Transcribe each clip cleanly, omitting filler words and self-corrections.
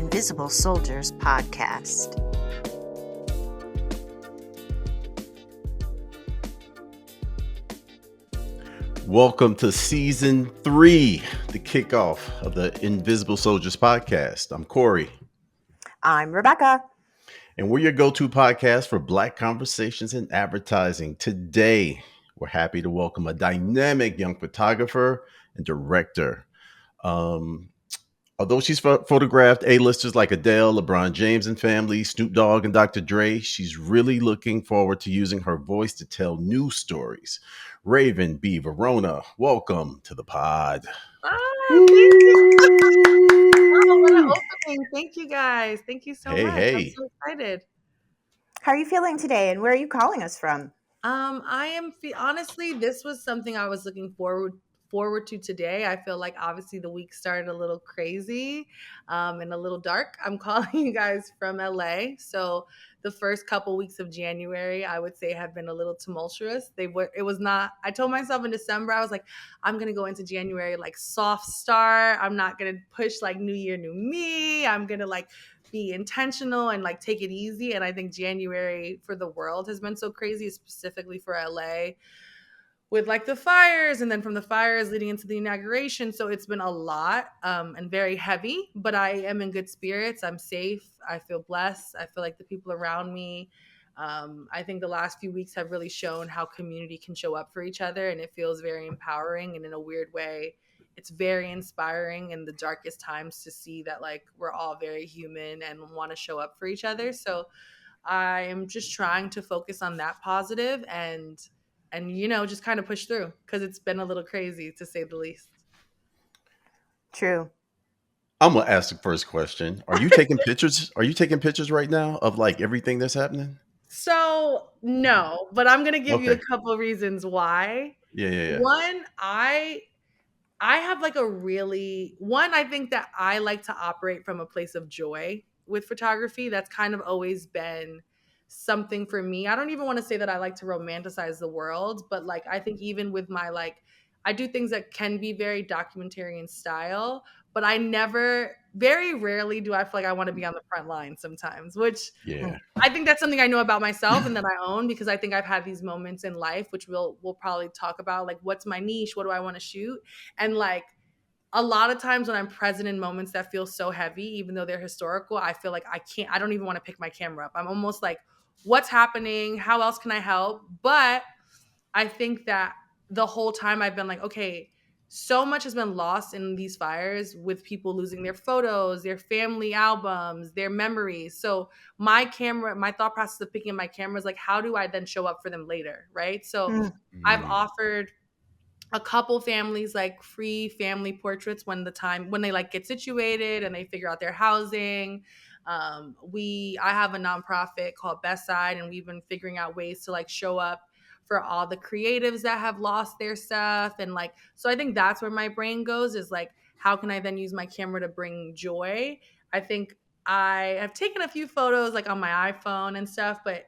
Invisible Soldiers podcast. Welcome to season 3, the kickoff of the Invisible Soldiers podcast. I'm Corey. I'm Rebecca. And we're your go-to podcast for Black conversations in advertising. Today, we're happy to welcome a dynamic young photographer and director. Although she's photographed A-listers like Adele, LeBron James and family, Snoop Dogg and Dr. Dre, she's really looking forward to using her voice to tell new stories. Raven B. Varona, welcome to the pod. Thank you. Oh, what an opening. Thank you, guys. Thank you so much. I'm so excited. How are you feeling today, and where are you calling us from? Honestly, this was something I was looking forward to today. I feel like obviously the week started a little crazy and a little dark. I'm calling you guys from LA. So the first couple weeks of January, I would say, have been a little tumultuous. It was not, I told myself in December, I was like, I'm going to go into January like soft start. I'm not going to push like new year, new me. I'm going to like be intentional and like take it easy. And I think January for the world has been so crazy, specifically for LA, with like the fires, and then from the fires leading into the inauguration. So it's been a lot and very heavy, but I am in good spirits. I'm safe. I feel blessed. I feel like the people around me, I think the last few weeks have really shown how community can show up for each other, and it feels very empowering. And in a weird way, it's very inspiring in the darkest times to see that like we're all very human and want to show up for each other. So I am just trying to focus on that positive and you know, just kind of push through, because it's been a little crazy to say the least. True. I'm gonna ask the first question. Are you taking pictures? Are you taking pictures right now of like everything that's happening? So no, but I'm gonna give you a couple of reasons why. Yeah. One, I have like I think that I like to operate from a place of joy with photography. That's kind of always been something for me. I don't even want to say that I like to romanticize the world, but like I think even with my I do things that can be very documentary in style, but very rarely do I feel like I want to be on the front line sometimes, which I think that's something I know about myself and that I own, because I think I've had these moments in life, which we'll probably talk about, like what's my niche, what do I want to shoot, and like a lot of times when I'm present in moments that feel so heavy, even though they're historical, I feel like I don't even want to pick my camera up. I'm almost like, what's happening? How else can I help? But I think that the whole time I've been like, okay, so much has been lost in these fires, with people losing their photos, their family albums, their memories. So my thought process of picking up my camera is like, how do I then show up for them later? Right. So I've offered a couple families like free family portraits when they like get situated and they figure out their housing. I have a nonprofit called Best Side, and we've been figuring out ways to like show up for all the creatives that have lost their stuff. And like, so I think that's where my brain goes, is like, how can I then use my camera to bring joy? I think I have taken a few photos like on my iPhone and stuff, but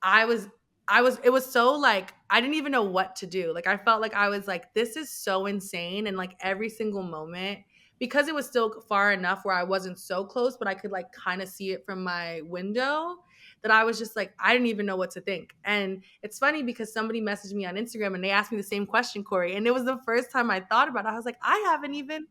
it was so like, I didn't even know what to do. Like, I felt like I was like, this is so insane. And like every single moment, because it was still far enough where I wasn't so close, but I could like kind of see it from my window, that I was just like, I didn't even know what to think. And it's funny because somebody messaged me on Instagram and they asked me the same question, Corey. And it was the first time I thought about it. I was like, I haven't even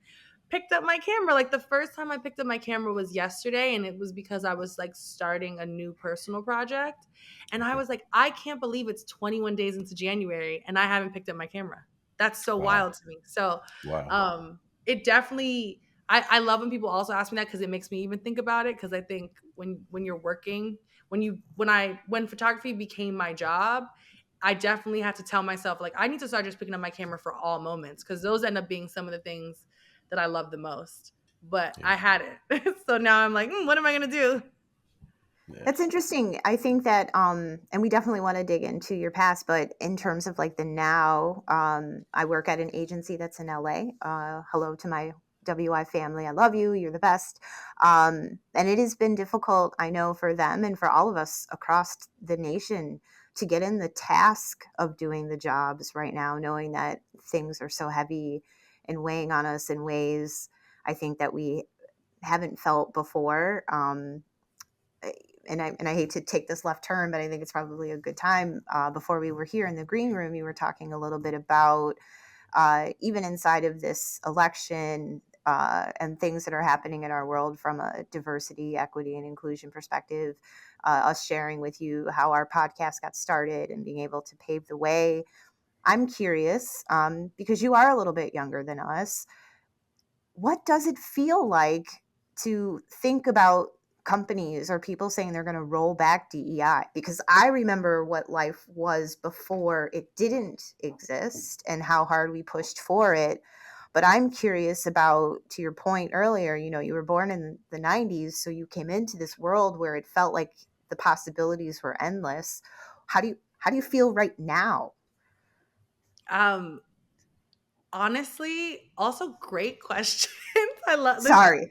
picked up my camera. Like the first time I picked up my camera was yesterday, and it was because I was like starting a new personal project. And I was like, I can't believe it's 21 days into January and I haven't picked up my camera. That's so wild to me. So it definitely, I love when people also ask me that, because it makes me even think about it. Because I think when you're working, when photography became my job, I definitely had to tell myself, like, I need to start just picking up my camera for all moments, because those end up being some of the things that I love the most. But I had it. So now I'm like, what am I going to do? That's interesting. I think that, and we definitely want to dig into your past, but in terms of like the now, I work at an agency that's in LA. Hello to my WI family. I love you. You're the best. And it has been difficult, I know, for them and for all of us across the nation to get in the task of doing the jobs right now, knowing that things are so heavy and weighing on us in ways I think that we haven't felt before. And I hate to take this left turn, but I think it's probably a good time. Before we were here in the green room, you were talking a little bit about even inside of this election and things that are happening in our world from a diversity, equity, and inclusion perspective. Us sharing with you how our podcast got started and being able to pave the way. I'm curious because you are a little bit younger than us. What does it feel like to think about companies or people saying they're going to roll back DEI? Because I remember what life was before it didn't exist and how hard we pushed for it. But I'm curious about, to your point earlier, you were born in the 90s, so you came into this world where it felt like the possibilities were endless. How do you feel right now? Um, Honestly, also great questions. I love this. Sorry.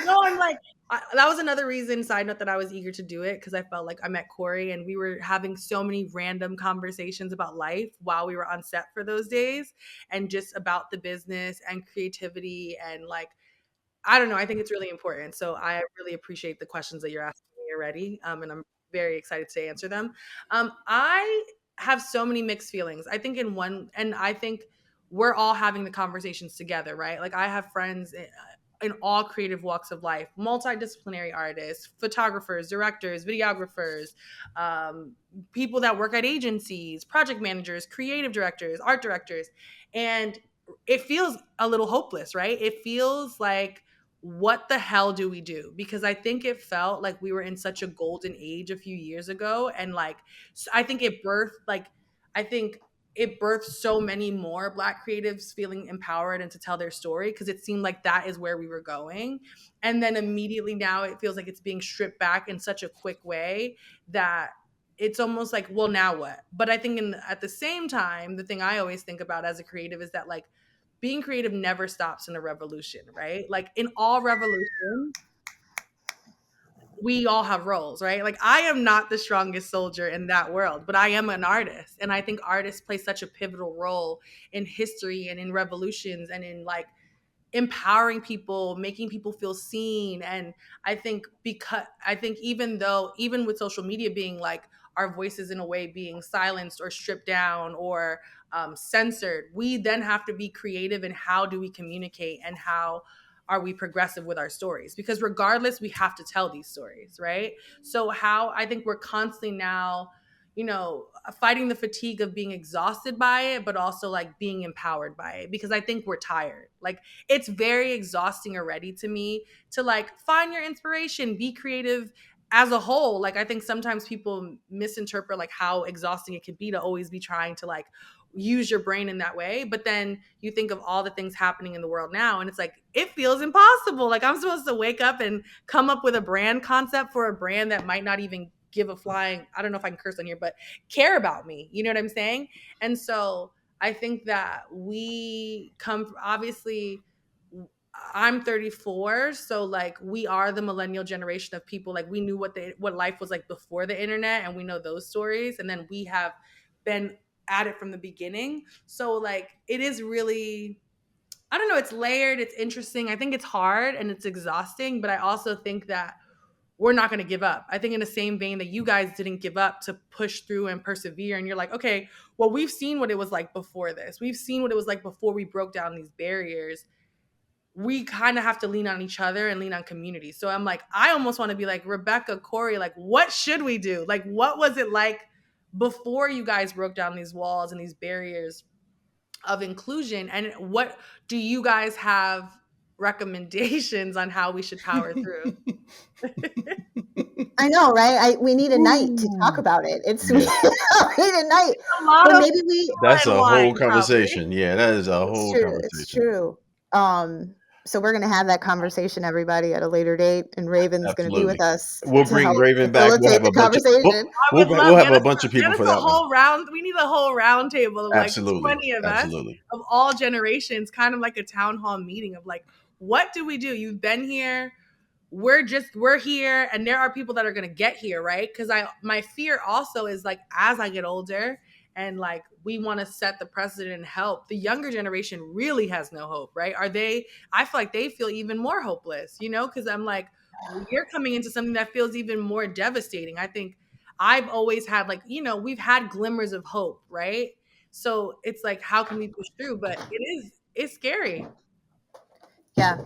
No, I'm like, that was another reason, side note, that I was eager to do it, because I felt like I met Corey and we were having so many random conversations about life while we were on set for those days, and just about the business and creativity and like, I don't know. I think it's really important. So I really appreciate the questions that you're asking me already. And I'm very excited to answer them. I have so many mixed feelings. I think and I think we're all having the conversations together, right? Like I have friends in all creative walks of life, multidisciplinary artists, photographers, directors, videographers, um, people that work at agencies, project managers, creative directors, art directors. And it feels a little hopeless, right? It feels like, what the hell do we do? Because I think it felt like we were in such a golden age a few years ago. And like, I think I think it birthed so many more Black creatives feeling empowered and to tell their story, because it seemed like that is where we were going. And then immediately now it feels like it's being stripped back in such a quick way that it's almost like, well, now what? But I think at the same time, the thing I always think about as a creative is that like, being creative never stops in a revolution, right? Like in all revolutions, we all have roles, right? Like I am not the strongest soldier in that world, but I am an artist. And I think artists play such a pivotal role in history and in revolutions and in like empowering people, making people feel seen. And I think even with social media being like our voices in a way being silenced or stripped down or censored, we then have to be creative in how do we communicate and how are we progressive with our stories, because regardless we have to tell these stories, right? So how I think we're constantly now, fighting the fatigue of being exhausted by it, but also like being empowered by it, because I think we're tired. Like it's very exhausting already to me to like find your inspiration, be creative as a whole. Like I think sometimes people misinterpret like how exhausting it can be to always be trying to like use your brain in that way. But then you think of all the things happening in the world now and it's like it feels impossible. Like I'm supposed to wake up and come up with a brand concept for a brand that might not even give a flying, I don't know if I can curse on here, but care about me. You know what I'm saying? And so I think that we come from, obviously I'm 34, so like we are the millennial generation of people. Like we knew what life was like before the internet, and we know those stories. And then we have been at it from the beginning. So like it is really, I don't know, it's layered, it's interesting. I think it's hard and it's exhausting, but I also think that we're not going to give up. I think in the same vein that you guys didn't give up to push through and persevere. And you're like, okay, well, we've seen what it was like before this. We've seen what it was like before we broke down these barriers. We kind of have to lean on each other and lean on community. So I'm like, I almost want to be like Rebecca, Corey, like, what should we do? Like, what was it like before you guys broke down these walls and these barriers of inclusion? And what do you guys have recommendations on how we should power through? I know, right? We need a night to talk Ooh. about it. We Yeah, need a night, A lot or of maybe we. that's red a whole wine, probably. conversation. Yeah, that is a It's whole true. It's conversation. true. Um, so we're going to have that conversation, everybody, at a later date, and Raven's going to be with Absolutely. us We'll to bring help Raven back. We'll facilitate have the a bunch of conversation. I would we'll love have a bunch of people get us for a that one. whole round. We need a whole round table of like Absolutely. 20 of us Absolutely. of all generations, kind of like a town hall meeting of like, what do we do? You've been here. We're here, and there are people that are gonna get here, right? Because my fear also is like as I get older and like we want to set the precedent and help, the younger generation really has no hope, right? Are they, I feel like they feel even more hopeless, you know, because I'm like, well, you're coming into something that feels even more devastating. I think I've always had like, you know, we've had glimmers of hope, right? So it's like, how can we push through? But it's scary. Yeah.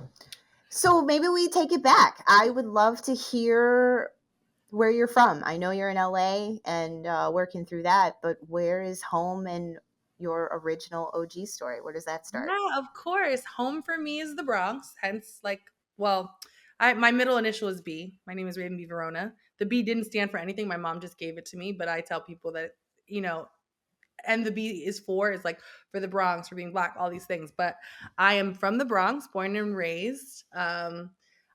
So maybe we take it back. I would love to hear where you're from. I know you're in LA and working through that, but where is home and your original OG story? Where does that start? Yeah, of course. Home for me is the Bronx. Hence, like, well, my middle initial is B. My name is Raven B. Varona. The B didn't stand for anything. My mom just gave it to me, but I tell people that, you know, and the B is for, is like for the Bronx, for being black, all these things. But I am from the Bronx, born and raised. I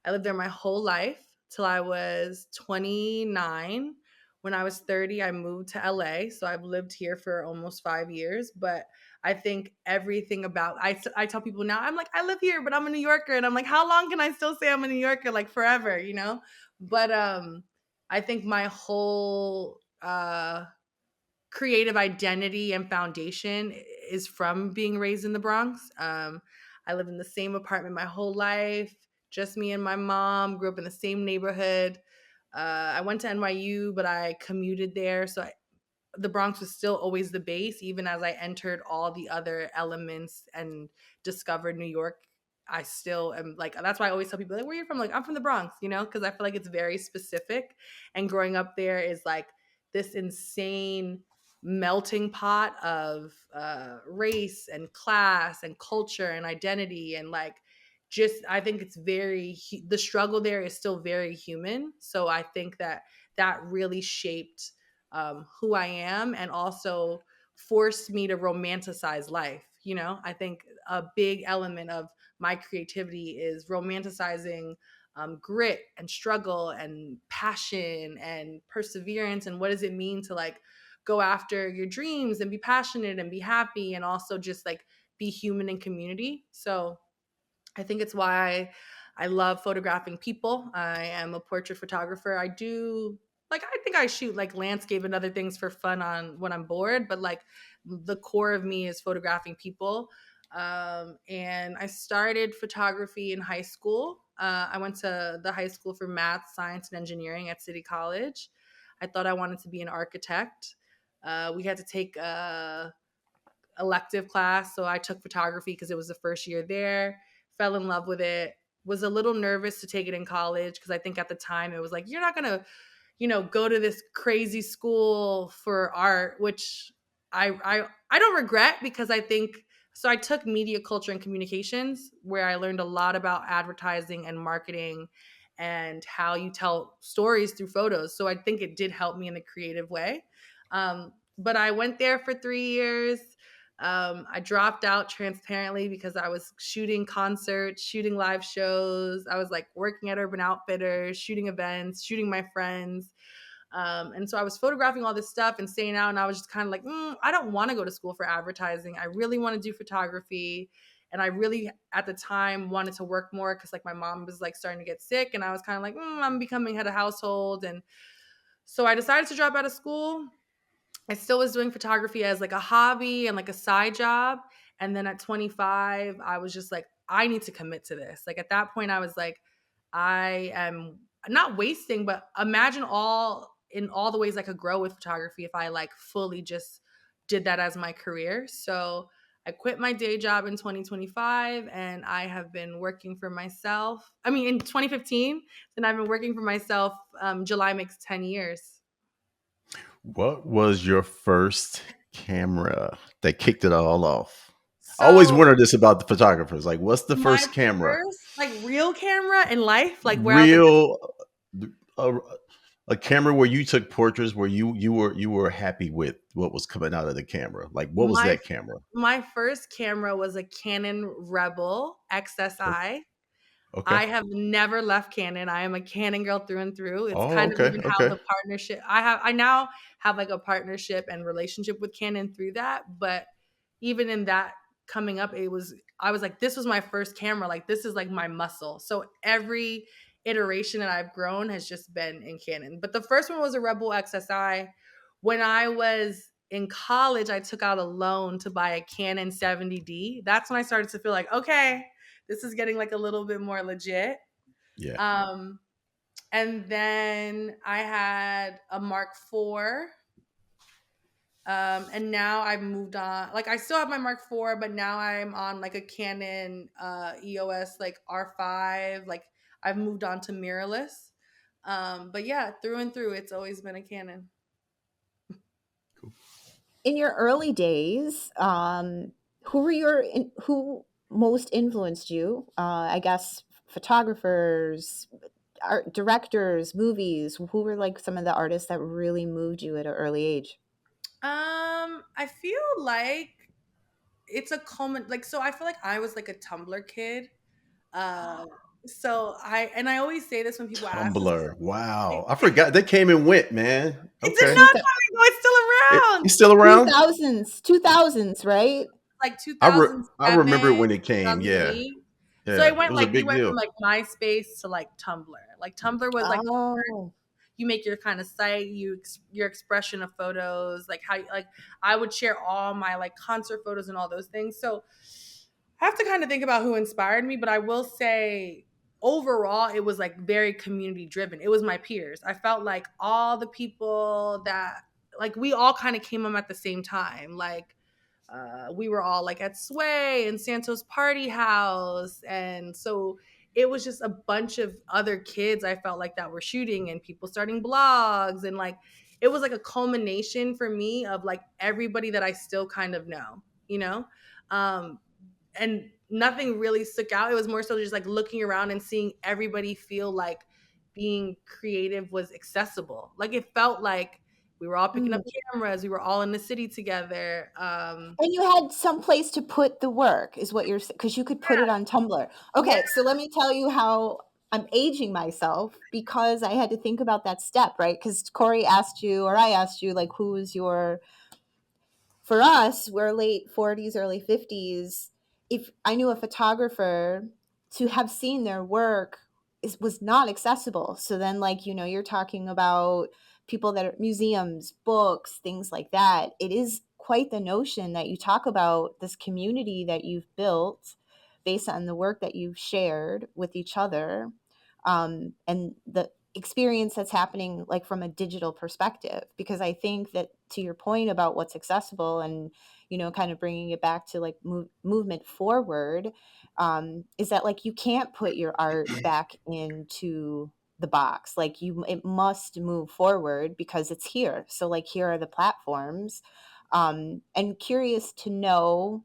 lived there my whole life till I was 29. When I was 30, I moved to LA. So I've lived here for almost 5 years. But I think everything about, I tell people now, I'm like, I live here, but I'm a New Yorker. And I'm like, how long can I still say I'm a New Yorker? Like forever, you know? But I think my whole creative identity and foundation is from being raised in the Bronx. I lived in the same apartment my whole life, just me and my mom, grew up in the same neighborhood. I went to NYU, but I commuted there. So the Bronx was still always the base, even as I entered all the other elements and discovered New York. I still am like, that's why I always tell people, like, where are you from? Like, I'm from the Bronx, you know, because I feel like it's very specific. And growing up there is like this insane melting pot of race and class and culture and identity. And like, just, I think it's very, the struggle there is still very human. So I think that that really shaped who I am, and also forced me to romanticize life. You know, I think a big element of my creativity is romanticizing grit and struggle and passion and perseverance. And what does it mean to like go after your dreams and be passionate and be happy and also just like be human in community. So I think it's why I love photographing people. I am a portrait photographer. I do, like, I think I shoot like landscape and other things for fun on when I'm bored, but like the core of me is photographing people. And I started photography in high school. I went to the high school for math, science, and engineering at City College. I thought I wanted to be an architect. We had to take elective class. So I took photography because it was the first year there, fell in love with it, was a little nervous to take it in college because I think at the time it was like, you're not going to, you know, go to this crazy school for art, which I don't regret because I think, so I took media culture and communications where I learned a lot about advertising and marketing and how you tell stories through photos. So I think it did help me in a creative way. But I went there for 3 years. I dropped out transparently because I was shooting concerts, shooting live shows. I was like working at Urban Outfitters, shooting events, shooting my friends. And so I was photographing all this stuff and staying out. And I was just kind of like, I don't want to go to school for advertising. I really want to do photography. And I really, at the time, wanted to work more because like my mom was like starting to get sick. And I was kind of like, I'm becoming head of household. And so I decided to drop out of school. I still was doing photography as like a hobby and like a side job. And then at 25, I was just like, I need to commit to this. Like at that point, I was like, I am not wasting, but imagine all the ways I could grow with photography if I like fully just did that as my career. So I quit my day job in 2025 and I have been working for myself. I mean, in 2015, and I've been working for myself. July makes 10 years. What was your first camera that kicked it all off? I always So wondered this about the photographers. Like, what's the my first camera? first, like, real camera in life, like, where I was like, "This." Real, a, a camera where you took portraits where you were happy with what was coming out of the camera. Like, what was My that camera? my first camera was a Canon Rebel O- XSI. Okay. I have never left Canon. I am a Canon girl through and through. It's Oh, kind of okay. even how Okay. the partnership I now have like a partnership and relationship with Canon through that. But even in that coming up, I was like, this was my first camera. Like this is like my muscle. So every iteration that I've grown has just been in Canon. But the first one was a Rebel XSI. When I was in college, I took out a loan to buy a Canon 70D. That's when I started to feel like, okay, this is getting like a little bit more legit. Yeah. Um, and then I had a Mark IV. And now I've moved on. Like I still have my Mark IV, but now I'm on like a Canon EOS like R5. Like I've moved on to mirrorless. But yeah, through and through, it's always been a Canon. Cool. In your early days, who most influenced you? I guess photographers, art directors, movies. Who were like some of the artists that really moved you at an early age? I feel like it's a common like so I feel like I was like a Tumblr kid. Uh so I always say this when people ask this. Tumblr. Wow. I forgot they came and went, man. It did Okay. Two not come and go, it's still around. You still around? 2000s, right? Like I remember it 2007, when it came. Yeah. 2008. So Yeah. It was a we big went from deal. like MySpace to like Tumblr. Like Tumblr was like Oh. you make your kind of site, your expression of photos, like how like I would share all my like concert photos and all those things. So I have to kind of think about who inspired me, but I will say overall it was like very community driven. It was my peers. I felt like all the people that like we all kind of came up at the same time. Like we were all like at Sway and Santos Party House. And so it was just a bunch of other kids I felt like that were shooting and people starting blogs. And like it was like a culmination for me of like everybody that I still kind of know, you know? Um, and nothing really stuck out. It was more so just like looking around and seeing everybody feel like being creative was accessible. Like it felt like we were all picking up Mm. cameras, we were all in the city together. And you had some place to put the work, is what you're saying, because you could put it on Tumblr. Yeah. Okay, so let me tell you how I'm aging myself because I had to think about that step, right? Because Corey asked you, or I asked you, like, who was your for us, we're late 40s, early 50s. If I knew a photographer, to have seen their work was not accessible. So then, like, you're talking about people that are museums, books, things like that. It is quite the notion that you talk about this community that you've built based on the work that you've shared with each other, and the experience that's happening like from a digital perspective, because I think that, to your point about what's accessible and kind of bringing it back to like movement forward, is that like you can't put your art back into the box. Like it must move forward because it's here. So like here are the platforms. And curious to know,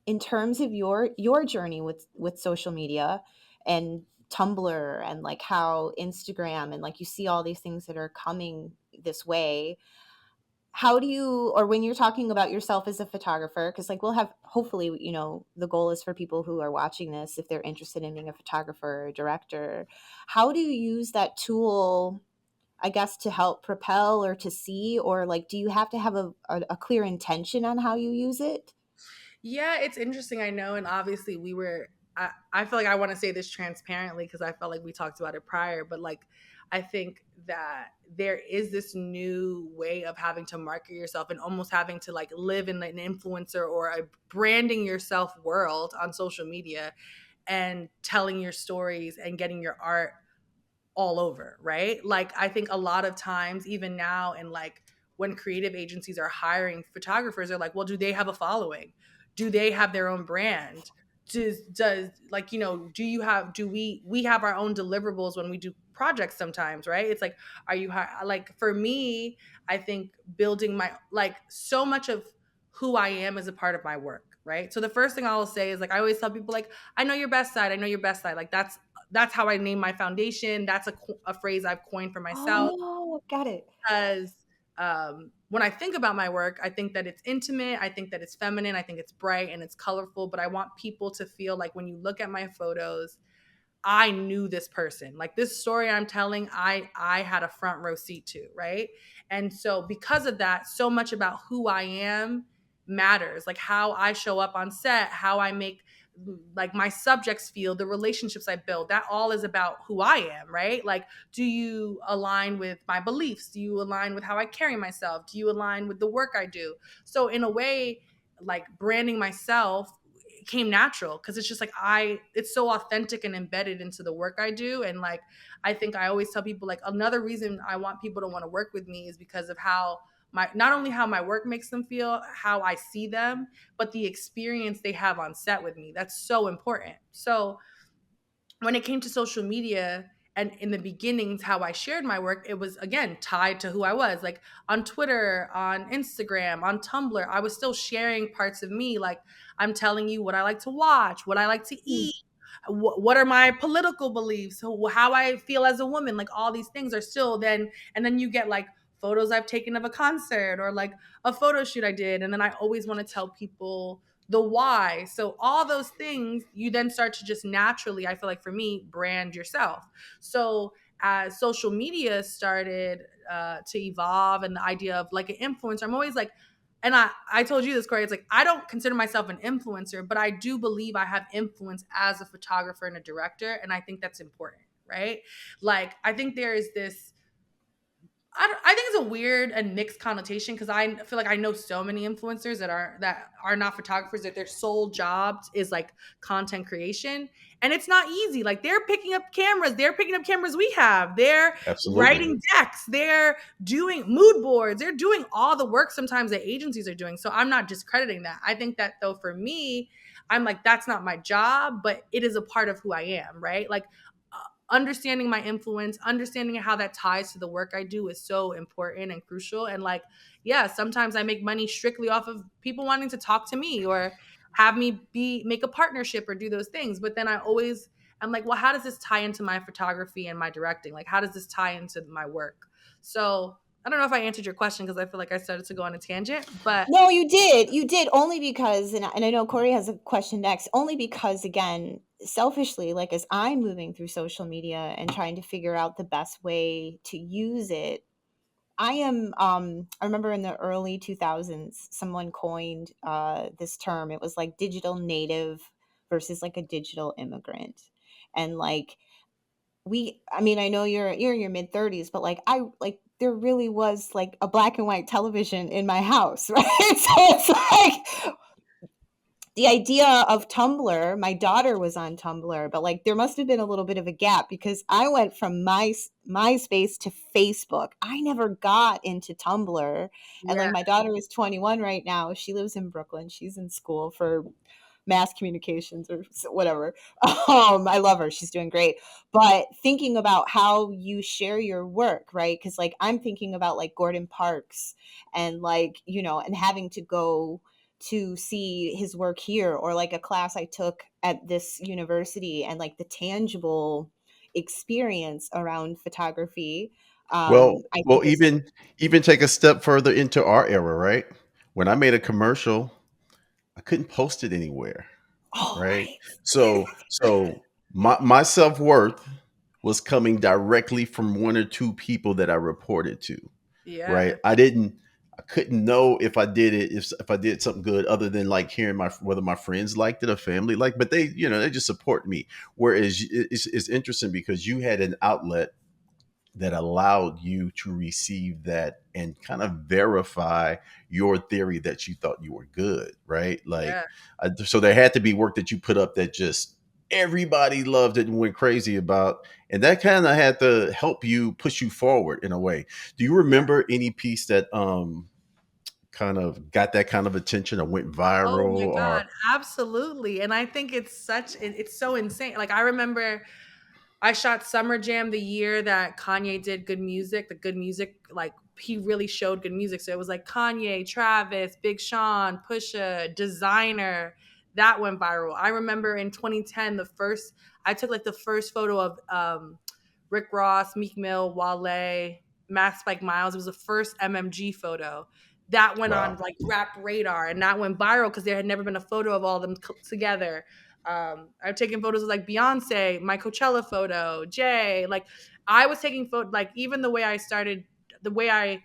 in terms of your journey with social media and Tumblr, and like how Instagram, and like you see all these things that are coming this way, how do you, or when you're talking about yourself as a photographer, because like we'll have, hopefully, the goal is for people who are watching this, if they're interested in being a photographer or a director, how do you use that tool, I guess, to help propel or to see, or like do you have to have a clear intention on how you use it? Yeah, it's interesting. I know. And obviously, I feel like I want to say this transparently because I felt like we talked about it prior, but like, I think that there is this new way of having to market yourself and almost having to like live in an influencer or a branding yourself world on social media and telling your stories and getting your art all over, right? Like I think a lot of times, even now, and like when creative agencies are hiring photographers, they're like, well, do they have a following? Do they have their own brand? Does like, do you have, do we have our own deliverables when we do projects sometimes, right? It's like, are you like for me, I think building my like so much of who I am is a part of my work, right? So the first thing I will say is like I always tell people like I know your best side, I know your best side. Like that's how I name my foundation. That's a phrase I've coined for myself Oh, got it. because when I think about my work, I think that it's intimate. I think that it's feminine. I think it's bright and it's colorful. But I want people to feel like when you look at my photos, I knew this person. Like this story I'm telling, I had a front row seat to, right? And so because of that, so much about who I am matters. Like how I show up on set, how I make like my subjects feel, the relationships I build, that all is about who I am, right? Like, do you align with my beliefs? Do you align with how I carry myself? Do you align with the work I do? So in a way, like branding myself came natural because it's just like it's so authentic and embedded into the work I do. And like I think I always tell people, like, another reason I want people to want to work with me is because of how my, not only how my work makes them feel, how I see them, but the experience they have on set with me. That's so important. So when it came to social media, and in the beginnings how I shared my work, it was again tied to who I was. Like on Twitter, on Instagram, on Tumblr, I was still sharing parts of me. Like I'm telling you what I like to watch, what I like to Mm. eat, what are my political beliefs, how I feel as a woman. Like all these things are still then, and then you get like photos I've taken of a concert or like a photo shoot I did, and then I always want to tell people the why. So all those things you then start to just naturally, I feel like for me, brand yourself. So as social media started to evolve and the idea of like an influencer, I'm always like, and I told you this, Corey, it's like I don't consider myself an influencer, but I do believe I have influence as a photographer and a director, and I think that's important, right? Like I think there is this, I think it's a weird and mixed connotation because I feel like I know so many influencers that are not photographers, that their sole job is like content creation, and it's not easy. Like they're picking up cameras we have, they're Absolutely. writing decks, they're doing mood boards, they're doing all the work sometimes that agencies are doing. So I'm not discrediting that. I think that though for me, I'm like that's not my job, but it is a part of who I am, right? Like understanding my influence, understanding how that ties to the work I do is so important and crucial. And like, yeah, sometimes I make money strictly off of people wanting to talk to me or have me make a partnership or do those things. But then I'm like, well, how does this tie into my photography and my directing? Like, how does this tie into my work? So I don't know if I answered your question because I feel like I started to go on a tangent, but No, you did. You did only because, and I know Corey has a question next, only because, again, selfishly, like as I'm moving through social media and trying to figure out the best way to use it, I remember in the early 2000s, someone coined this term. It was like digital native versus like a digital immigrant. And like, I mean, I know you're in your mid 30s, but like there really was like a black and white television in my house, right? So it's like the idea of Tumblr, my daughter was on Tumblr, but like there must have been a little bit of a gap because I went from MySpace to Facebook. I never got into Tumblr. And yeah, like my daughter is 21 right now. She lives in Brooklyn. She's in school for mass communications or whatever. I love her. She's doing great. But thinking about how you share your work, right? Because like I'm thinking about like Gordon Parks and like, and having to go to see his work here, or like a class I took at this university, and like the tangible experience around photography. I Well, think is even take a step further into our era, right? When I made a commercial, I couldn't post it anywhere, oh right? right. So my self-worth was coming directly from one or two people that I reported to, right? yeah, I couldn't know if I did it, if I did something good other than like hearing whether my friends liked it or family like, but they, they just support me. Whereas it's interesting because you had an outlet that allowed you to receive that and kind of verify your theory that you thought you were good, right? Like, yeah. so there had to be work that you put up that just everybody loved it and went crazy about. And that kind of had to help you push you forward in a way. Do you Yeah. remember any piece that kind of got that kind of attention or went Oh my viral God, or absolutely. And I think it's so insane. Like I remember I shot Summer Jam the year that Kanye did Good Music. The Good Music, like he really showed good music. So it was like Kanye, Travis, Big Sean, Pusha, Designer. That went viral. I remember in 2010, I took like the first photo of Rick Ross, Meek Mill, Wale, Max Spike Miles. It was the first MMG photo that went on wow. like Rap Radar, and that went viral because there had never been a photo of all of them together. I've taken photos of like Beyonce, my Coachella photo, Jay. Like I was taking photos, like even the way I started, the way I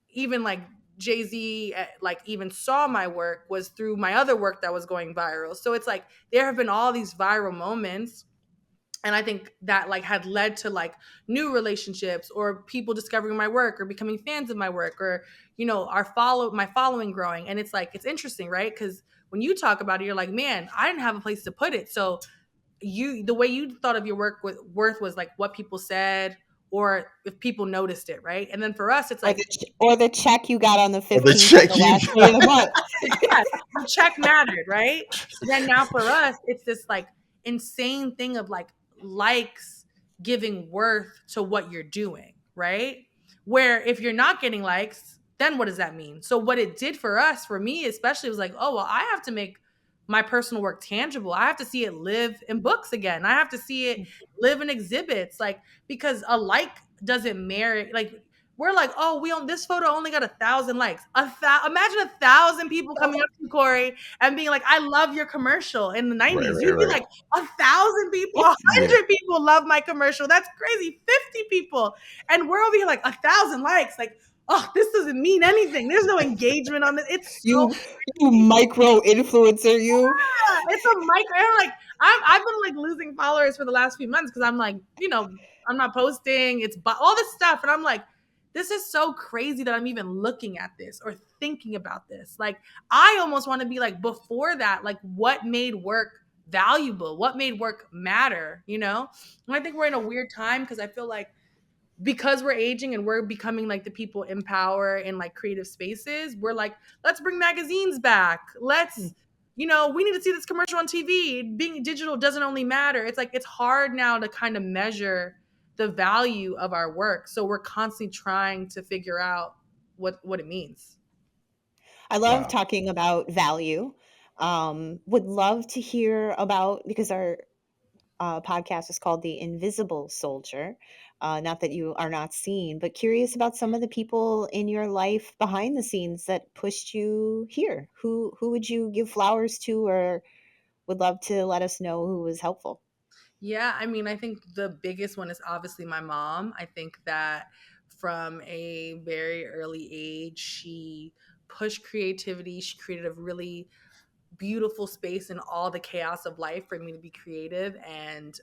even like Jay-Z like even saw my work was through my other work that was going viral. So it's like there have been all these viral moments, and I think that like had led to like new relationships or people discovering my work or becoming fans of my work, or my following growing. And it's like it's interesting, right? Because when you talk about it, you're like, man, I didn't have a place to put it. So the way you thought of your worth was like what people said or if people noticed it, right? And then for us it's Or like, the check you got on the Or the 15th of check the you last day of the month. yeah, the check mattered, right? So then now for us, it's this like insane thing of like likes giving worth to what you're doing, right? Where if you're not getting likes, then what does that mean? So what it did for us, for me especially, was like, oh well, I have to make my personal work tangible. I have to see it live in books again. I have to see it live in exhibits, like because a like doesn't merit like we're like, oh, we on this photo only got 1,000 likes. Imagine 1,000 people coming up to you, Corey, and being like, I love your commercial in the right, 90s. right, You'd be right. like, 1,000 people, Yeah, 100 people love my commercial. That's crazy. 50 people. And we're over here like 1,000 likes. Like, oh, this doesn't mean anything. There's no engagement on this. It's so You you micro influencer, you. it's a micro. Like I've been like losing followers for the last few months because I'm like, I'm not posting. It's all this stuff, and I'm like, this is so crazy that I'm even looking at this or thinking about this. Like I almost want to be like before that, like what made work valuable, what made work matter, And I think we're in a weird time because I feel like because we're aging and we're becoming like the people in power in like creative spaces, we're like, let's bring magazines back. We need to see this commercial on TV. Being digital doesn't only matter. It's like, it's hard now to kind of measure the value of our work. So we're constantly trying to figure out what it means. I love wow. talking about value. Would love to hear about, because our podcast is called The Invisible Soldier. Not that you are not seen, but curious about some of the people in your life behind the scenes that pushed you here. Who would you give flowers to, or would love to let us know who was helpful? Yeah, I mean, I think the biggest one is obviously my mom. I think that from a very early age, she pushed creativity. She created a really beautiful space in all the chaos of life for me to be creative. And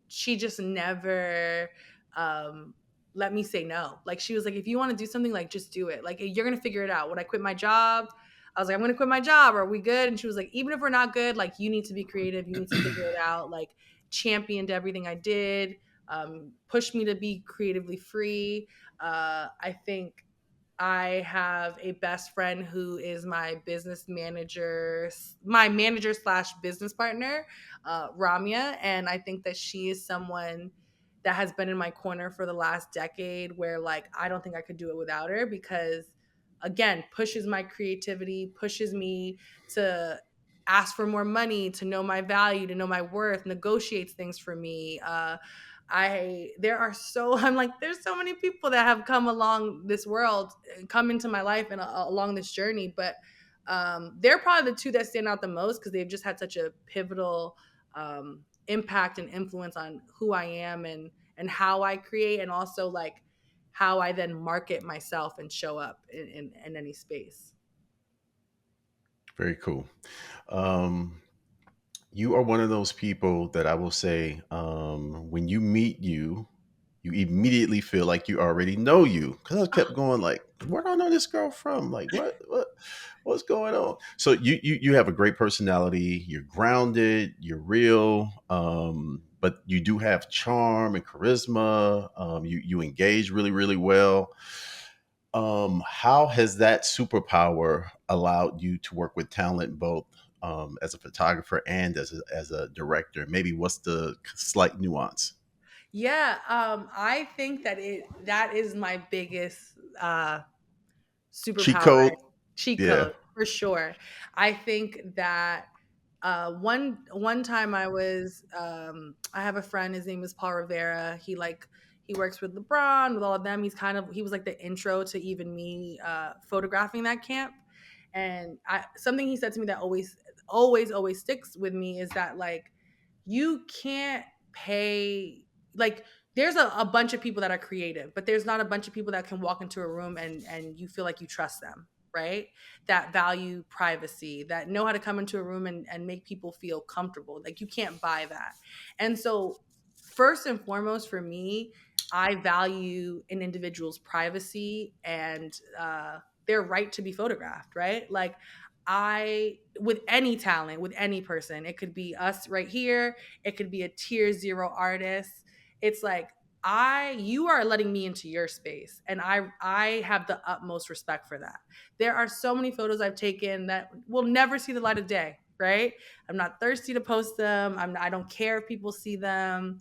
she just never um, let me say no. Like she was like, if you want to do something, like just do it. Like you're gonna figure it out. When I quit my job, I was like, I'm gonna quit my job. Are we good? And she was like, even if we're not good, like you need to be creative. You need to figure it out. Like championed everything I did. Pushed me to be creatively free. I think I have a best friend who is my manager slash business partner, Ramya. And I think that she is someone that has been in my corner for the last decade where like, I don't think I could do it without her because again, pushes my creativity, pushes me to ask for more money, to know my value, to know my worth, negotiates things for me. I'm like, there's so many people that have come along this world, come into my life and along this journey, but they're probably the two that stand out the most because they've just had such a pivotal impact and influence on who I am and how I create, and also like how I then market myself and show up in any space. Very cool. Um, you are one of those people that I will say, when you meet you, you immediately feel like you already know you. Because I kept going like, where do I know this girl from? Like, what's going on? So you have a great personality. You're grounded. You're real. But you do have charm and charisma. You engage really really well. How has that superpower allowed you to work with talent both as a photographer and as a director? Maybe what's the slight nuance? Yeah, I think that is my biggest Cheat superpower, code? cheat Yeah. code for sure. I think that one time I have a friend, his name is Paul Rivera. He works with LeBron, with all of them. He was like the intro to even me photographing that camp. And something he said to me that always sticks with me is that like you can't pay like there's a bunch of people that are creative, but there's not a bunch of people that can walk into a room and you feel like you trust them, right? That value privacy, that know how to come into a room and make people feel comfortable. Like you can't buy that. And so, first and foremost, for me, I value an individual's privacy and their right to be photographed, right? Like, with any talent, with any person, it could be us right here, it could be a tier zero artist. It's like, you are letting me into your space, and I have the utmost respect for that. There are so many photos I've taken that will never see the light of day, right? I'm not thirsty to post them. I don't care if people see them.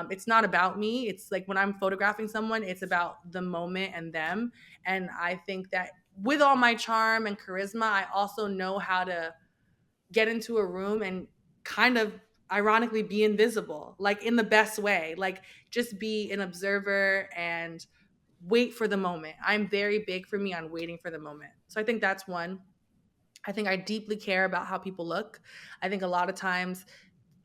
It's not about me. It's like when I'm photographing someone, it's about the moment and them. And I think that with all my charm and charisma, I also know how to get into a room and kind of ironically be invisible, like in the best way, like just be an observer and wait for the moment. I'm very big for me on waiting for the moment. So I think that's one. I think I deeply care about how people look. I think a lot of times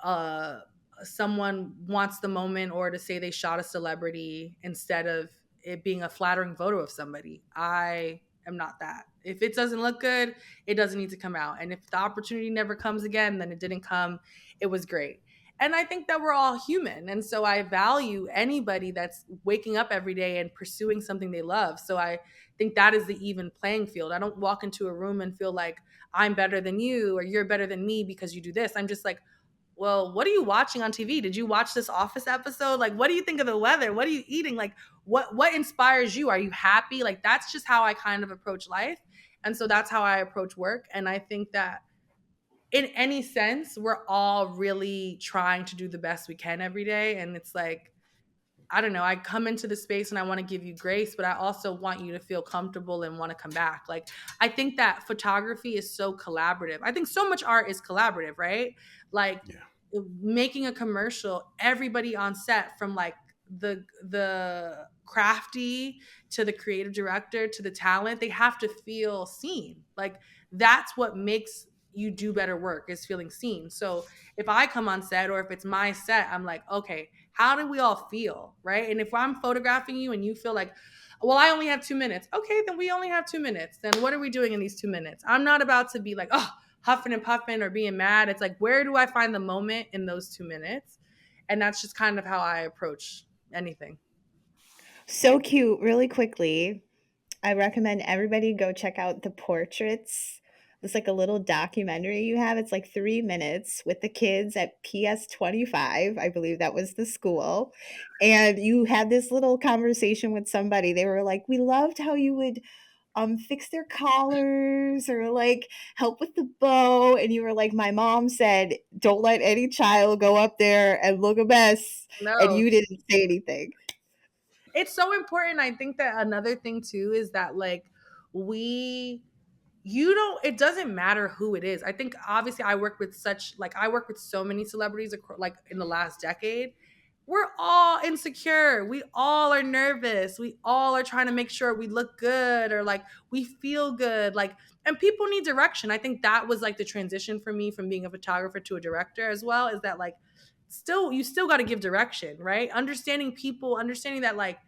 uh, someone wants the moment or to say they shot a celebrity instead of it being a flattering photo of somebody. I am not that. If it doesn't look good, it doesn't need to come out. And if the opportunity never comes again, then it didn't come. It was great. And I think that we're all human. And so I value anybody that's waking up every day and pursuing something they love. So I think that is the even playing field. I don't walk into a room and feel like I'm better than you or you're better than me because you do this. I'm just like, well, what are you watching on TV? Did you watch this Office episode? Like, what do you think of the weather? What are you eating? Like, what inspires you? Are you happy? Like, that's just how I kind of approach life. And so that's how I approach work. And I think that in any sense, we're all really trying to do the best we can every day. And it's like, I don't know, I come into the space and I want to give you grace, but I also want you to feel comfortable and want to come back. Like, I think that photography is so collaborative. I think so much art is collaborative, right? Like Yeah. making a commercial, everybody on set from like the crafty to the creative director to the talent, they have to feel seen. Like that's what makes you do better work is feeling seen. So if I come on set or if it's my set, I'm like, okay, how do we all feel? Right. And if I'm photographing you and you feel like, well, I only have 2 minutes. Okay, then we only have 2 minutes. Then what are we doing in these 2 minutes? I'm not about to be like, oh, huffing and puffing or being mad. It's like, where do I find the moment in those 2 minutes? And that's just kind of how I approach anything. So cute. Really quickly, I recommend everybody go check out the portraits. It's like a little documentary you have. It's like 3 minutes with the kids at PS 25. I believe that was the school. And you had this little conversation with somebody. They were like, we loved how you would fix their collars or like help with the bow. And you were like, my mom said, don't let any child go up there and look a mess. And No, you didn't say anything. it's so important. I think that another thing too is that like we you don't it doesn't matter who it is. I think obviously I work with so many celebrities like in the last decade. We're all insecure, we all are nervous, we all are trying to make sure we look good or like we feel good, like, and people need direction. I think that was like the transition for me from being a photographer to a director as well, is that like you still got to give direction, right? Understanding people, understanding that like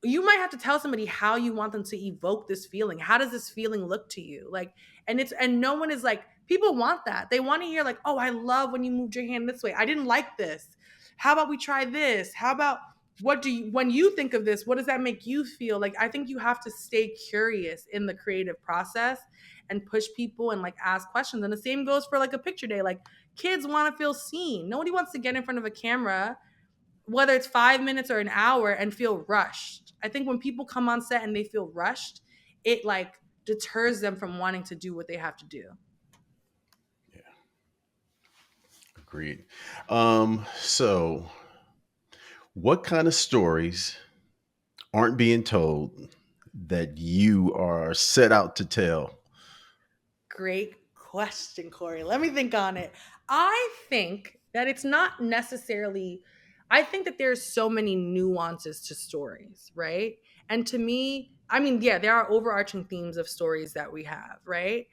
you might have to tell somebody how you want them to evoke this feeling. How does this feeling look to you? Like, and no one is like, people want that. They want to hear like, oh, I love when you moved your hand this way. I didn't like this. How about we try this? How about when you think of this, what does that make you feel? Like, I think you have to stay curious in the creative process and push people and like ask questions. And the same goes for like a picture day. Like, kids want to feel seen. Nobody wants to get in front of a camera, whether it's 5 minutes or an hour, and feel rushed. I think when people come on set and they feel rushed, it like deters them from wanting to do what they have to do. Yeah. Agreed. So what kind of stories aren't being told that you are set out to tell? Great question, Corey. Let me think on it. I think that it's not necessarily, I think that there's so many nuances to stories, right? And to me, I mean, yeah, there are overarching themes of stories that we have, right?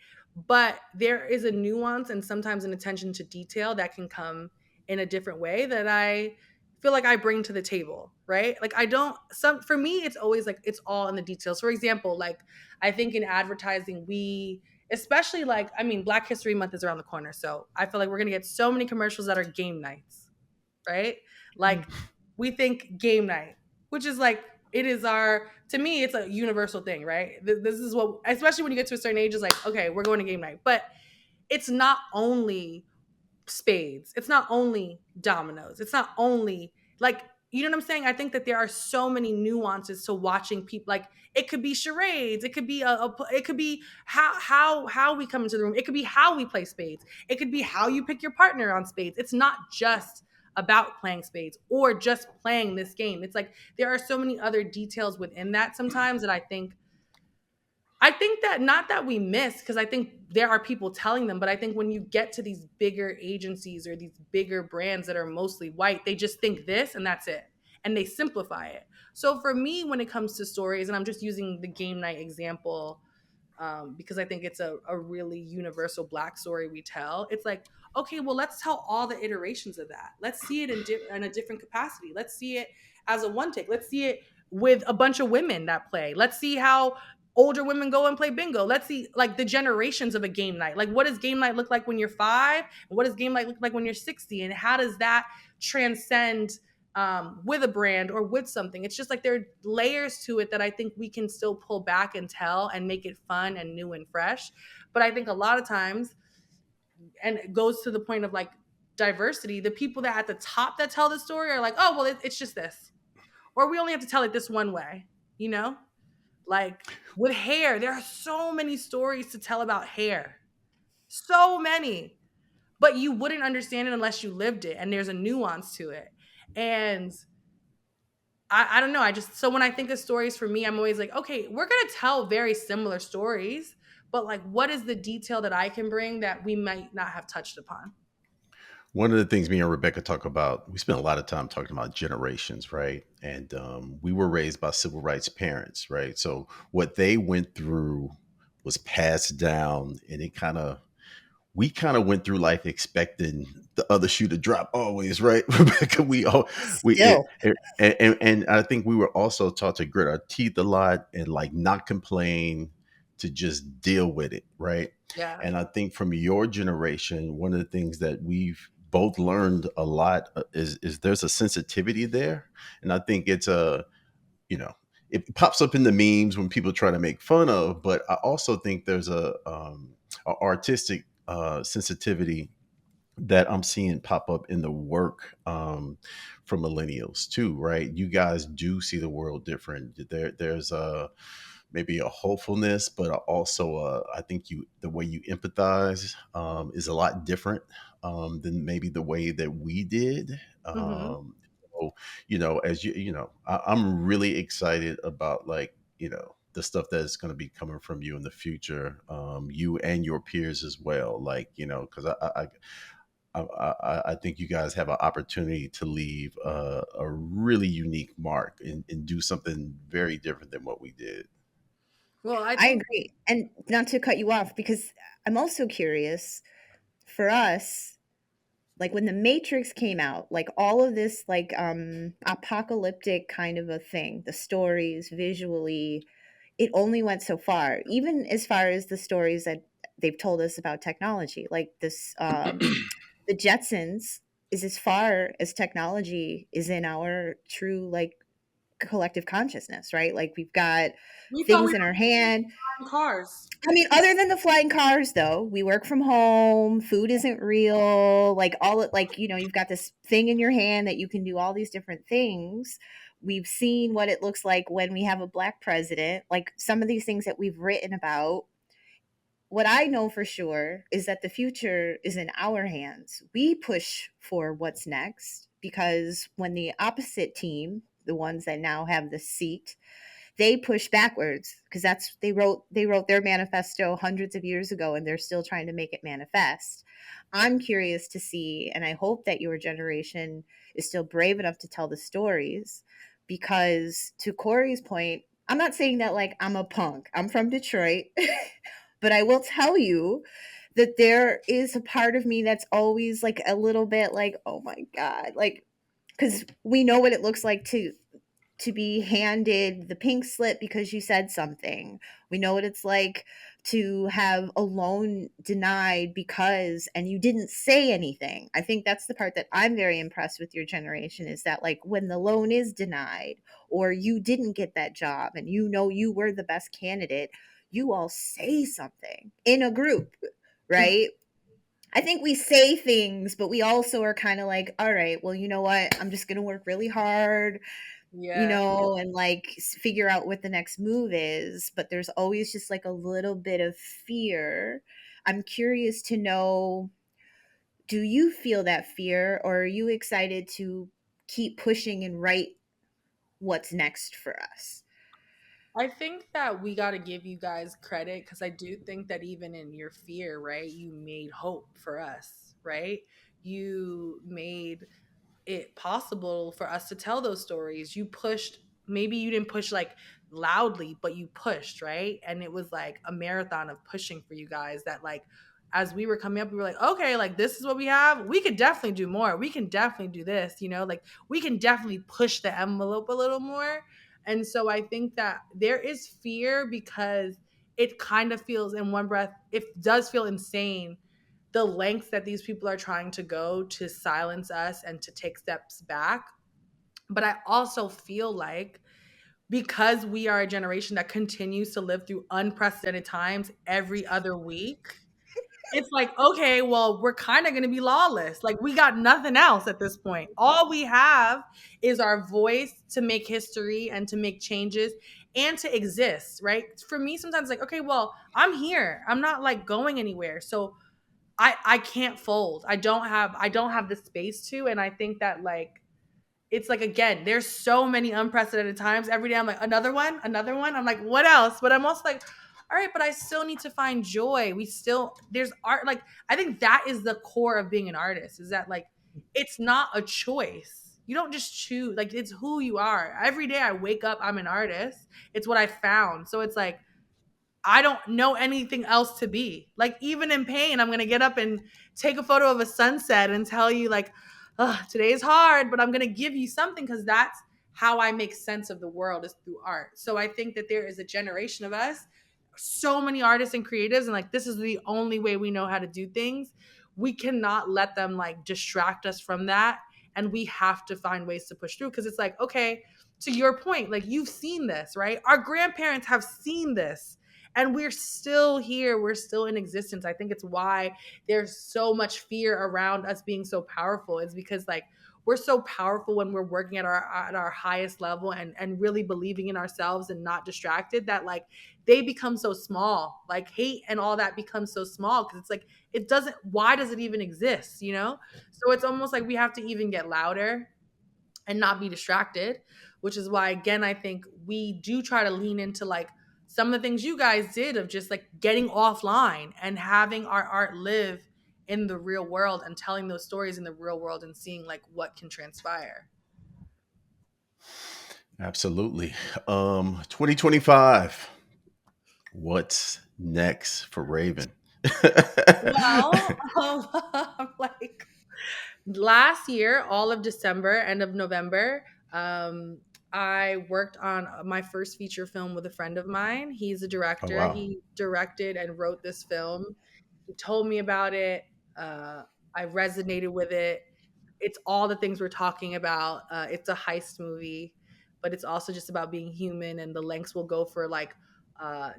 But there is a nuance and sometimes an attention to detail that can come in a different way that I feel like I bring to the table, right? Like I don't some for me it's always like it's all in the details. For example, like I think in advertising we especially like I mean Black History Month is around the corner. So I feel like we're going to get so many commercials that are game nights, right? Like we think game night, which is like it is our to me it's a universal thing, right? This is what especially when you get to a certain age is like okay, we're going to game night. But it's not only spades. It's not only dominoes. It's not only like you know what I'm saying? I think that there are so many nuances to watching people. Like it could be charades. It could be it could be how we come into the room. It could be how we play spades. It could be how you pick your partner on spades. It's not just about playing spades or just playing this game. It's like there are so many other details within that sometimes that I think that not that we miss, because I think there are people telling them, but I think when you get to these bigger agencies or these bigger brands that are mostly white, they just think this and that's it. And they simplify it. So for me, when it comes to stories, and I'm just using the game night example, because I think it's a really universal Black story we tell. It's like, okay, well, let's tell all the iterations of that. Let's see it in a different capacity. Let's see it as a one take. Let's see it with a bunch of women that play. Let's see how older women go and play bingo. Let's see like the generations of a game night. Like what does game night look like when you're 5? And what does game night look like when you're 60? And how does that transcend with a brand or with something? It's just like there are layers to it that I think we can still pull back and tell and make it fun and new and fresh. But I think a lot of times, and it goes to the point of like diversity, the people that at the top that tell the story are like, oh, well, it's just this. Or we only have to tell it this one way, you know? Like with hair, there are so many stories to tell about hair. So many. But you wouldn't understand it unless you lived it. And there's a nuance to it. And I don't know. I just, so when I think of stories for me, I'm always like, okay, we're going to tell very similar stories. But like, what is the detail that I can bring that we might not have touched upon? One of the things me and Rebecca talk about, we spent a lot of time talking about generations, right? And we were raised by civil rights parents, right? So what they went through was passed down, and it kind of we kind of went through life expecting the other shoe to drop always, right? Rebecca, we all we Still. and I think we were also taught to grit our teeth a lot and like not complain, to just deal with it, right? Yeah. And I think from your generation, one of the things that we've both learned a lot is there's a sensitivity there, and I think it's a you know it pops up in the memes when people try to make fun of, but I also think there's a artistic sensitivity that I'm seeing pop up in the work from millennials too, right? You guys do see the world different. There's a maybe a hopefulness, but also I think the way you empathize is a lot different than maybe the way that we did. Mm-hmm. So, as I'm really excited about like the stuff that's going to be coming from you in the future, you and your peers as well. Like because I think you guys have an opportunity to leave a really unique mark and do something very different than what we did. Well, I I think, agree. And not to cut you off, because I'm also curious for us, like when the Matrix came out, like all of this like apocalyptic kind of a thing, the stories visually, it only went so far, even as far as the stories that they've told us about technology. Like this the Jetsons is as far as technology is in our true like collective consciousness, right? Like we've got we thought we things in our hand. were in cars. I mean, other than the flying cars, though, we work from home. Food isn't real. Like all it, like you've got this thing in your hand that you can do all these different things. We've seen what it looks like when we have a black president. Like some of these things that we've written about. What I know for sure is that the future is in our hands. We push for what's next because when the opposite team, the ones that now have the seat, they push backwards because that's they wrote their manifesto hundreds of years ago and they're still trying to make it manifest. I'm curious to see, and I hope that your generation is still brave enough to tell the stories, because to Corey's point, I'm not saying that like I'm a punk, I'm from Detroit. But I will tell you that there is a part of me that's always like a little bit like, oh my God, like because we know what it looks like to be handed the pink slip because you said something. We know what it's like to have a loan denied because and you didn't say anything. I think that's the part that I'm very impressed with your generation is that like when the loan is denied or you didn't get that job and you know you were the best candidate, you all say something in a group, right? I think we say things, but we also are kind of like, all right, well, you know what? I'm just going to work really hard, Yeah. and like figure out what the next move is. But there's always just like a little bit of fear. I'm curious to know, do you feel that fear or are you excited to keep pushing and write what's next for us? I think that we got to give you guys credit because I do think that even in your fear, right, you made hope for us, right? You made it possible for us to tell those stories. You pushed, maybe you didn't push like loudly, but you pushed, right? And it was like a marathon of pushing for you guys that like as we were coming up, we were like, okay, like this is what we have. We could definitely do more. We can definitely do this, like we can definitely push the envelope a little more. And so I think that there is fear because it kind of feels in one breath, it does feel insane the lengths that these people are trying to go to silence us and to take steps back. But I also feel like because we are a generation that continues to live through unprecedented times every other week, it's like, okay, well, we're kind of going to be lawless. Like, we got nothing else at this point. All we have is our voice to make history and to make changes and to exist, right? For me, sometimes, like, okay, well, I'm here. I'm not like going anywhere. So I can't fold. I don't have the space to, and I think that like it's like again, there's so many unprecedented times every day. I'm like another one, another one. I'm like what else? But I'm also like, all right, but I still need to find joy. We still there's art. Like I think that is the core of being an artist. Is that like it's not a choice. You don't just choose. Like it's who you are. Every day I wake up, I'm an artist. It's what I found. So it's like I don't know anything else to be. Like even in pain, I'm gonna get up and take a photo of a sunset and tell you like, today is hard, but I'm gonna give you something because that's how I make sense of the world is through art. So I think that there is a generation of us, so many artists and creatives, and like this is the only way we know how to do things. We cannot let them like distract us from that, and we have to find ways to push through because it's like, okay, to your point, like you've seen this, right? Our grandparents have seen this and we're still here, we're still in existence. I think it's why there's so much fear around us being so powerful is because like we're so powerful when we're working at our highest level and really believing in ourselves and not distracted that like they become so small, like hate and all that becomes so small because it's like it doesn't, why does it even exist? So it's almost like we have to even get louder and not be distracted, which is why again I think we do try to lean into like some of the things you guys did of just like getting offline and having our art live in the real world and telling those stories in the real world and seeing like what can transpire. Absolutely. 2025. What's next for Raven? Well, like last year, all of December, end of November, I worked on my first feature film with a friend of mine. He's a Oh director. wow. He directed and wrote this film. He told me about it. Uh, I resonated with it. It's all the things we're talking about. It's a heist movie, but it's also just about being human, and the lengths will go for like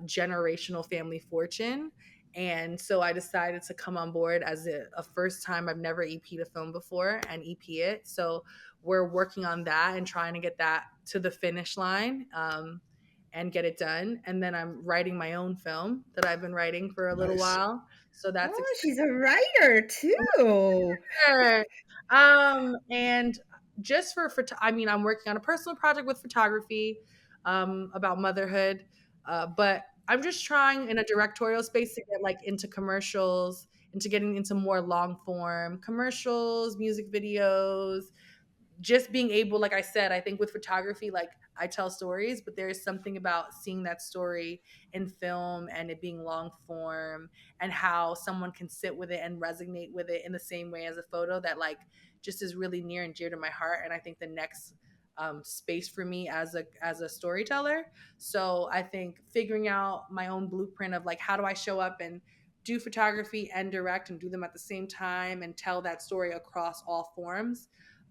generational family fortune. And so I decided to come on board as a first time. I've never EP'd a film before and EP it. So we're working on that and trying to get that to the finish line and get it done. And then I'm writing my own film that I've been writing for a little Nice. while. So that's Oh, she's a writer too. Sure. And just I mean, I'm working on a personal project with photography, about motherhood. But I'm just trying in a directorial space to get like into commercials, into getting into more long form commercials, music videos, just being able, like I said, I think with photography, like I tell stories, but there is something about seeing that story in film and it being long form and how someone can sit with it and resonate with it in the same way as a photo that like just is really near and dear to my heart, and I think the next space for me as a storyteller. So I think figuring out my own blueprint of like, how do I show up and do photography and direct and do them at the same time and tell that story across all forms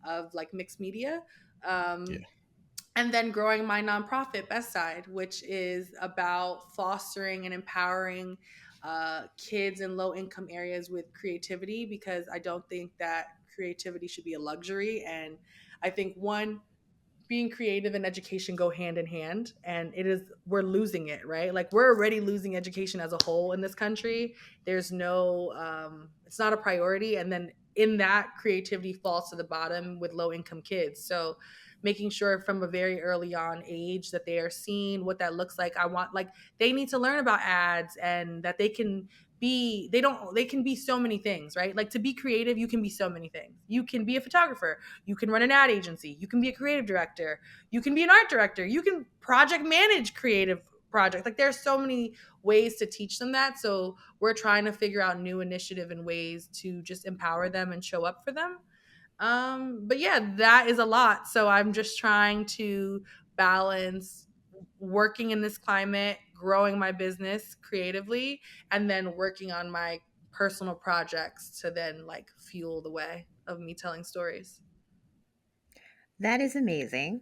of like mixed media. Yeah. And then growing my nonprofit Best Side, which is about fostering and empowering kids in low income areas with creativity, because I don't think that creativity should be a luxury. And I think one, being creative and education go hand in hand, and we're losing it, right? Like, we're already losing education as a whole in this country. There's no it's not a priority, and then in that, creativity falls to the bottom with low income kids. So making sure from a very early on age that they are seeing what that looks like. I want, like, they need to learn about ads, and that they can be so many things, right? Like, to be creative, you can be so many things. You can be a photographer, you can run an ad agency, you can be a creative director, you can be an art director, you can project manage creative projects. Like, there's so many ways to teach them that. So we're trying to figure out new initiative and ways to just empower them and show up for them. But yeah, that is a lot. So I'm just trying to balance working in this climate, growing my business creatively, and then working on my personal projects to then like fuel the way of me telling stories. That is amazing.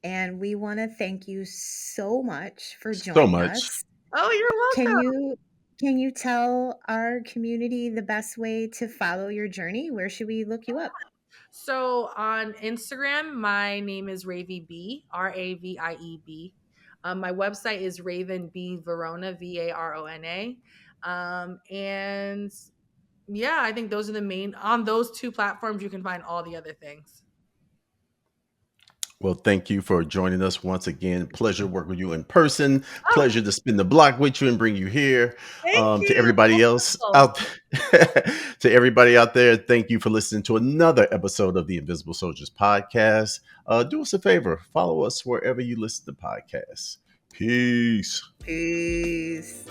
And we want to thank you so much for So joining much. us. Oh, you're Can welcome. you can you tell our community the best way to follow your journey? Where should we look you up? So on Instagram, my name is Ravie B, Ravieb. My website is Raven B Varona, Varona. And yeah, I think those are the main, on those two platforms, you can find all the other things. Well, thank you for joining us once again. Pleasure working with you in person. Oh, Pleasure to spin the block with you and bring you here. thank To you. everybody else out, to everybody out there, thank you for listening to another episode of the Invisible Soldiers podcast. Do us a favor, follow us wherever you listen to podcasts. Peace. Peace.